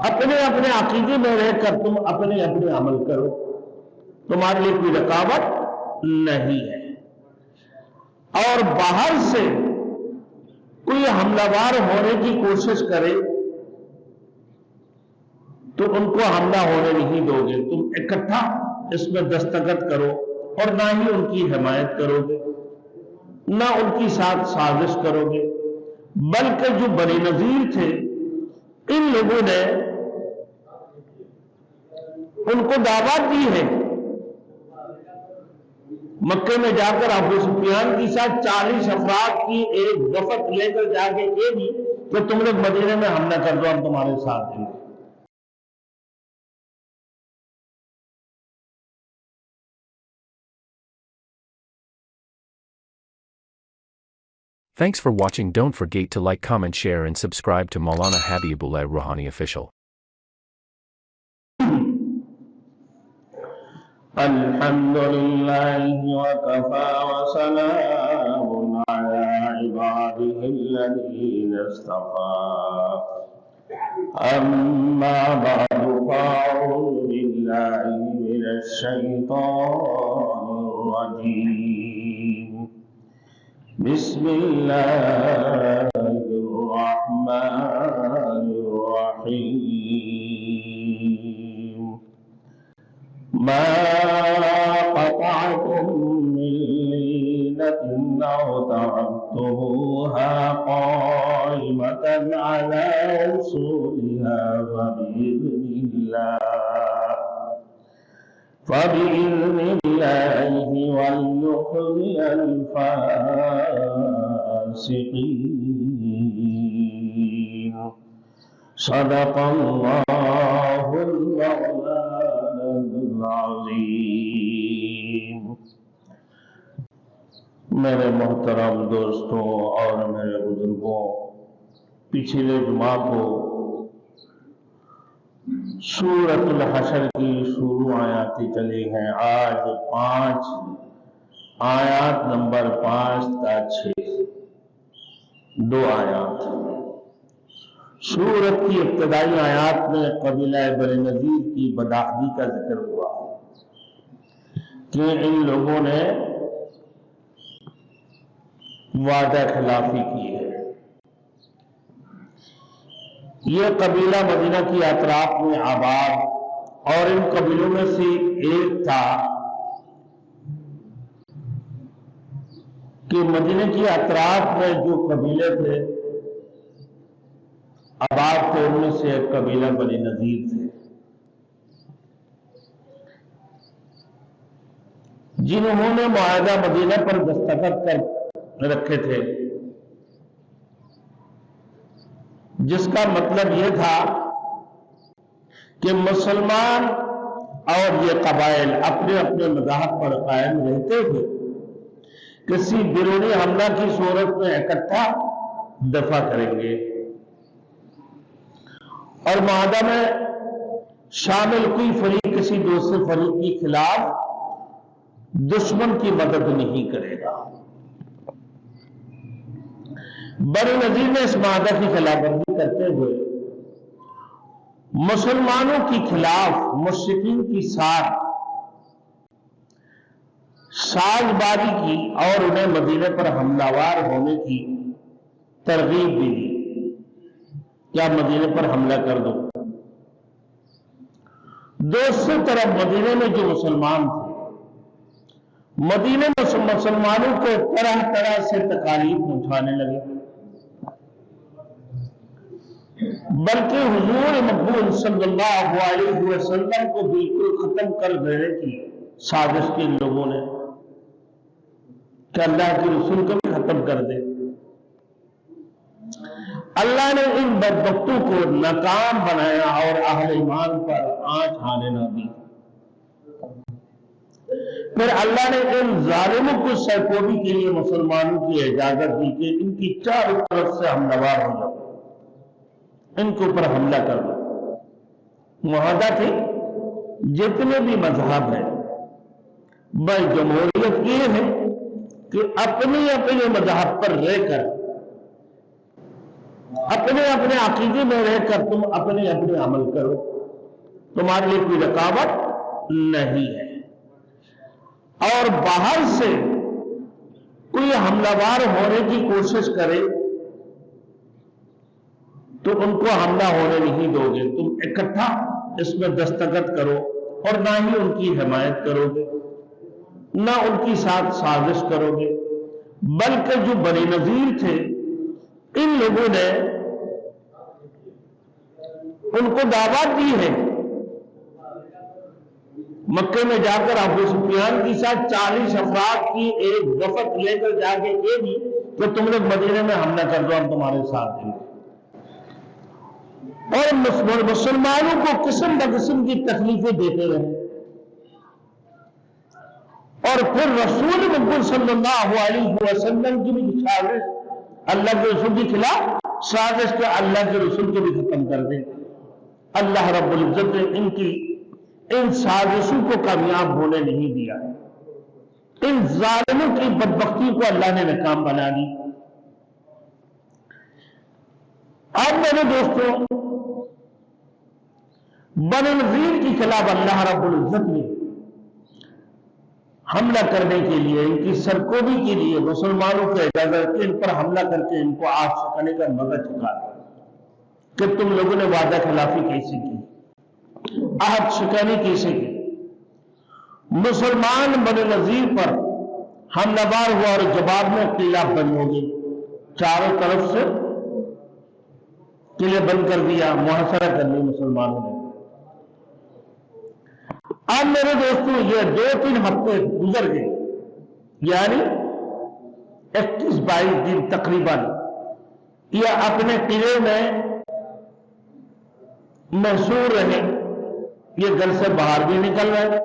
اپنے اپنے عقیدے میں رہ کر تم اپنے اپنے عمل کرو، تمہارے لیے کوئی رکاوٹ نہیں ہے۔ اور باہر سے کوئی حملہ وار ہونے کی کوشش کرے تو ان کو حملہ ہونے نہیں دو گے، تم اکٹھا اس میں دستخط کرو اور نہ ہی ان کی حمایت کرو گے، نہ ان کی ساتھ سازش کرو گے، بلکہ جو بنی نذیر تھے ان لوگوں نے ان کو دعوت دی ہے۔ مکے میں جا کر ابو سفیان کے ساتھ 40 افراد کی ایک وفد لے کر جا کے یہ بھی کہ تم لوگ مدینے میں حملہ کر دو، ہم تمہارے ساتھ دیں گے۔ Thanks for watching. Don't forget to like, comment, share and subscribe to Maulana Habibullah Rouhani Official. الحمدللہ وکفا وسلام علی عباده الذین اصطفى اما بعد فاعوذ باللہ من الشیطان الرجیم بسم اللہ الرحمن الرحیم ما قطعتم من لينة أو تركتموها قائمة على أصولها فبإذن الله وليخزي الفاسقين صدق الله العظیم۔ میرے محترم دوستوں اور میرے بزرگوں، پچھلے جمعہ کو سورۃ الحشر کی شروع آیاتیں چلی ہیں۔ آج 5 آیات نمبر 5 تا 6 2 آیات سورت کی ابتدائی آیات میں قبیلہ بنی نذیر کی بدعہدی کا ذکر ہوا کہ ان لوگوں نے وعدہ خلافی کی ہے۔ یہ قبیلہ مدینہ کی اطراف میں آباد، اور ان قبیلوں میں سے ایک تھا کہ مدینہ کی اطراف میں جو قبیلے تھے آباد تھے، ان میں سے ایک قبیلہ بنی نذیر تھے، جنہوں نے معاہدہ مدینہ پر دستخط کر رکھے تھے، جس کا مطلب یہ تھا کہ مسلمان اور یہ قبائل اپنے اپنے مذاہب پر قائم رہتے ہوئے کسی بیرونی حملہ کی صورت میں اکٹھا دفاع کریں گے، اور معاہدہ میں شامل کوئی فریق کسی دوسرے فریق کے خلاف دشمن کی مدد نہیں کرے گا۔ بنی نذیر نے اس معاہدہ کی خلاف ورزی کرتے ہوئے مسلمانوں کے خلاف مشرکین کی ساتھ ساز بازی کی اور انہیں مدینے پر حملہ وار ہونے کی ترغیب بھی دی۔ کیا مدینے پر حملہ کر دو؟ دوسری طرف مدینے میں جو مسلمان تھے، مدینے میں مسلمانوں کو طرح طرح سے تکالیف پہنچانے لگے، بلکہ حضور مقبول صلی اللہ علیہ وسلم کو بالکل ختم کر دینے کی سازش کی ان لوگوں نے کہ اللہ کے رسول کو بھی ختم کر دے۔ اللہ نے ان بدبختوں کو ناکام بنایا اور اہل ایمان پر آنچ آنے نہ دی۔ پھر اللہ نے ان ظالموں کو سرکوبی کے لیے مسلمانوں کی اجازت دی کہ ان کی چاروں طرف سے حملہ وار ہو جاؤ، ان کے اوپر حملہ کر دو۔ معاہدہ تھے جتنے بھی مذہب ہیں، بھائی جمہوریت یہ ہے کہ اپنے اپنے مذہب پر رہ کر اپنے اپنے عقیدے میں رہ کر تم اپنے اپنے عمل کرو، تمہارے لیے کوئی رکاوٹ نہیں ہے۔ اور باہر سے کوئی حملہ وار ہونے کی کوشش کرے تو ان کو حملہ ہونے نہیں دو گے، تم اکٹھا اس میں دستخط کرو اور نہ ہی ان کی حمایت کرو گے، نہ ان کی ساتھ سازش کرو گے، بلکہ جو بنی نذیر تھے ان لوگوں نے ان کو دعوت دی ہے، مکے میں جا کر ابو سفیان کے ساتھ 40 افراد کی ایک وفد لے کر جا کے یہ بھی کہ تم لوگ مدینے میں حملہ کر دو، ہم تمہارے ساتھ دیں گے، اور مسلمانوں کو قسم بقسم کی تکلیفیں دیتے رہے۔ اور پھر رسول مقبول صلی اللہ علیہ وسلم کی بھی سازش، اللہ کے رسول کے خلاف سازش کے اللہ کے رسول کو بھی ختم کر دیں۔ اللہ رب العزت نے ان سازشوں کو کامیاب ہونے نہیں دیا، ان ظالموں کی بدبختی کو اللہ نے ناکام بنا دی۔ اب میرے دوستوں، بنی نذیر کے خلاف اللہ رب العزت نے حملہ کرنے کے لیے، ان کی سرکوبی کے لیے مسلمانوں کو اجازت دی، ان پر حملہ کر کے ان کو آگ سکھانے کا مزہ چکا دیا کہ تم لوگوں نے وعدہ خلافی کیسے کی، عہد شکنی کیسے کی۔ مسلمان بنی نذیر پر حملہ وار ہوا اور جواب میں قلعہ بند ہو گئی، چاروں طرف سے قلعے بند کر دیا، محاصرہ کر لی مسلمانوں نے۔ اب میرے دوستوں یہ 2-3 ہفتے گزر گئے، یعنی 21-22 دن تقریباً یہ اپنے قلعے میں محصور رہے، یہ گھر سے باہر بھی نکل رہے،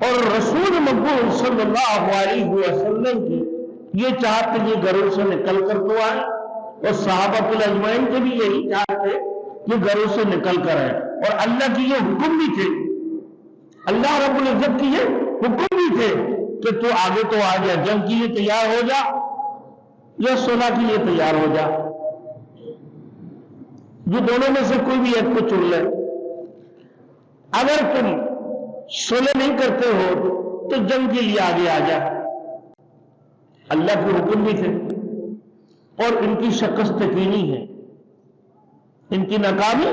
اور رسول مقبول صلی اللہ علیہ وسلم کی یہ چاہت کہ یہ گھروں سے نکل کر تو آئے، اور صحابہ اجمعین کے بھی یہی چاہت تھے کہ گھروں سے نکل کر آئے، اور اللہ کی یہ حکم بھی تھے، اللہ رب العزت کی یہ حکم بھی تھے کہ تو آگے تو آ جا، جنگ کے لیے تیار ہو جا یا صلح کے لیے تیار ہو جا، جو دونوں میں سے کوئی بھی ایک کو چن لے، اگر تم صلح نہیں کرتے ہو تو جنگ کے لیے آگے آ جا۔ اللہ کے حکم بھی تھے، اور ان کی شکست یقینی ہے، ان کی ناکامی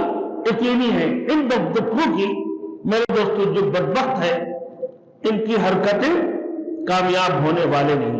یقینی ہے، ان بدبختوں کی میرے دوستو جو بدبخت ہے ان کی حرکتیں کامیاب ہونے والے نہیں۔